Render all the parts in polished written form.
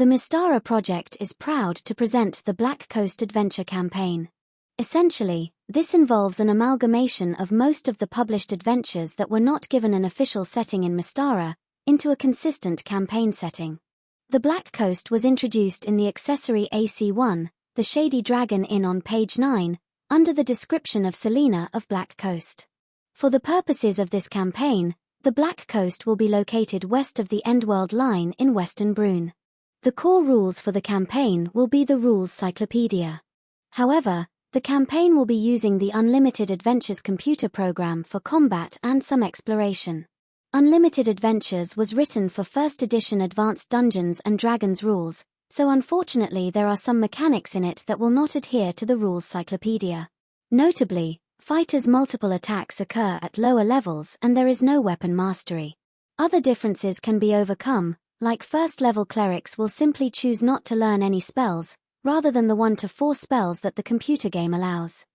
The Mystara project is proud to present the Black Coast Adventure campaign. Essentially, this involves an amalgamation of most of the published adventures that were not given an official setting in Mystara, into a consistent campaign setting. The Black Coast was introduced in the accessory AC1, the Shady Dragon Inn on page 9, under the description of Selena of Black Coast. For the purposes of this campaign, the Black Coast will be located west of the Endworld line in Western Brune. The core rules for the campaign will be the Rules Cyclopedia. However, the campaign will be using the Unlimited Adventures computer program for combat and some exploration. Unlimited Adventures was written for 1st edition Advanced Dungeons & Dragons rules, so unfortunately there are some mechanics in it that will not adhere to the Rules Cyclopedia. Notably, fighters' multiple attacks occur at lower levels and there is no weapon mastery. Other differences can be overcome, like first-level clerics will simply choose not to learn any spells, rather than the 1 to 4 spells that the computer game allows.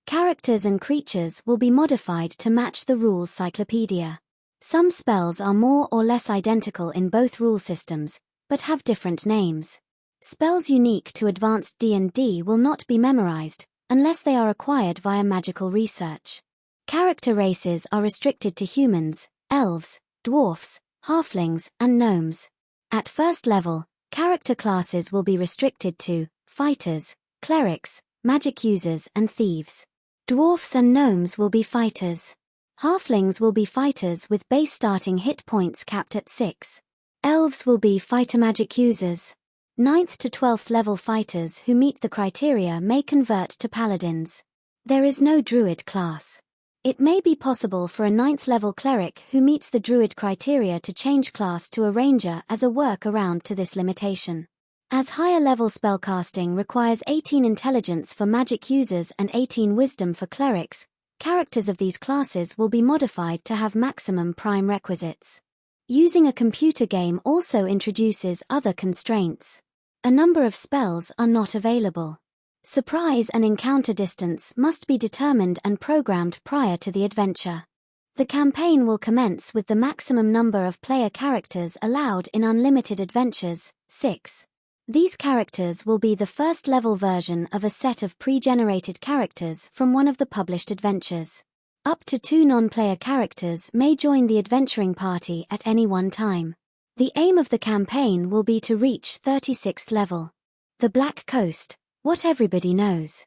Characters and creatures will be modified to match the Rules Cyclopedia. Some spells are more or less identical in both rule systems, but have different names. Spells unique to advanced D&D will not be memorized, unless they are acquired via magical research. Character races are restricted to humans, elves, dwarfs, halflings, and gnomes. At first level, character classes will be restricted to fighters, clerics, magic users, and thieves. Dwarfs and gnomes will be fighters. Halflings will be fighters with base starting hit points capped at 6. Elves will be fighter magic users. 9th to 12th level fighters who meet the criteria may convert to paladins. There is no druid class. It may be possible for a 9th level cleric who meets the druid criteria to change class to a ranger as a workaround to this limitation. As higher level spellcasting requires 18 intelligence for magic users and 18 wisdom for clerics, characters of these classes will be modified to have maximum prime requisites. Using a computer game also introduces other constraints. A number of spells are not available. Surprise and encounter distance must be determined and programmed prior to the adventure. The campaign will commence with the maximum number of player characters allowed in Unlimited Adventures, 6. These characters will be the first-level version of a set of pre-generated characters from one of the published adventures. Up to 2 non-player characters may join the adventuring party at any one time. The aim of the campaign will be to reach 36th level. The Black Coast, what everybody knows.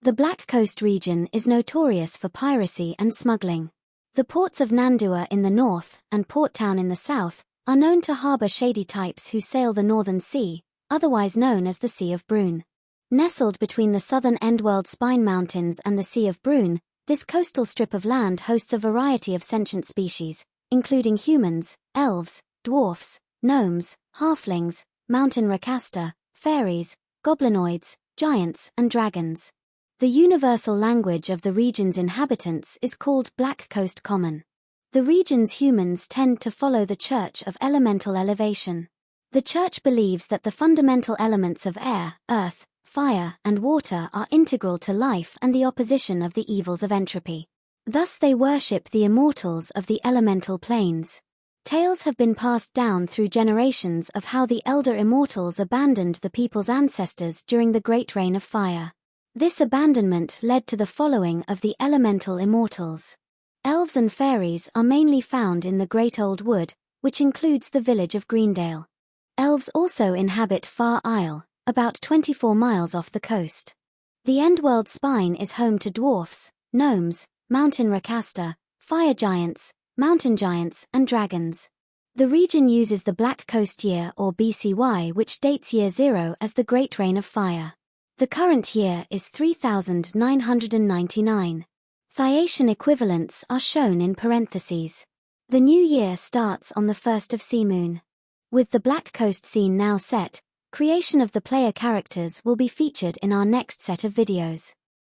The Black Coast region is notorious for piracy and smuggling. The ports of Nandua in the north and Port Town in the south are known to harbor shady types who sail the Northern Sea, otherwise known as the Sea of Brune. Nestled between the southern Endworld Spine Mountains and the Sea of Brune, this coastal strip of land hosts a variety of sentient species, including humans, elves, dwarfs, gnomes, halflings, mountain rakasta, fairies, goblinoids, giants, and dragons. The universal language of the region's inhabitants is called Black Coast Common. The region's humans tend to follow the Church of Elemental Elevation. The Church believes that the fundamental elements of air, earth, fire, and water are integral to life and the opposition of the evils of entropy. Thus they worship the immortals of the elemental planes. Tales have been passed down through generations of how the elder immortals abandoned the people's ancestors during the Great Reign of Fire. This abandonment led to the following of the elemental immortals. Elves and fairies are mainly found in the Great Old Wood, which includes the village of Greendale. Elves also inhabit Far Isle, about 24 miles off the coast. The Endworld Spine is home to dwarfs, gnomes, mountain rakasta, fire giants, mountain giants, and dragons. The region uses the Black Coast Year or BCY, which dates Year 0 as the Great Reign of Fire. The current year is 3999. Thyacian equivalents are shown in parentheses. The new year starts on the 1st of Seamoon. With the Black Coast scene now set, creation of the player characters will be featured in our next set of videos.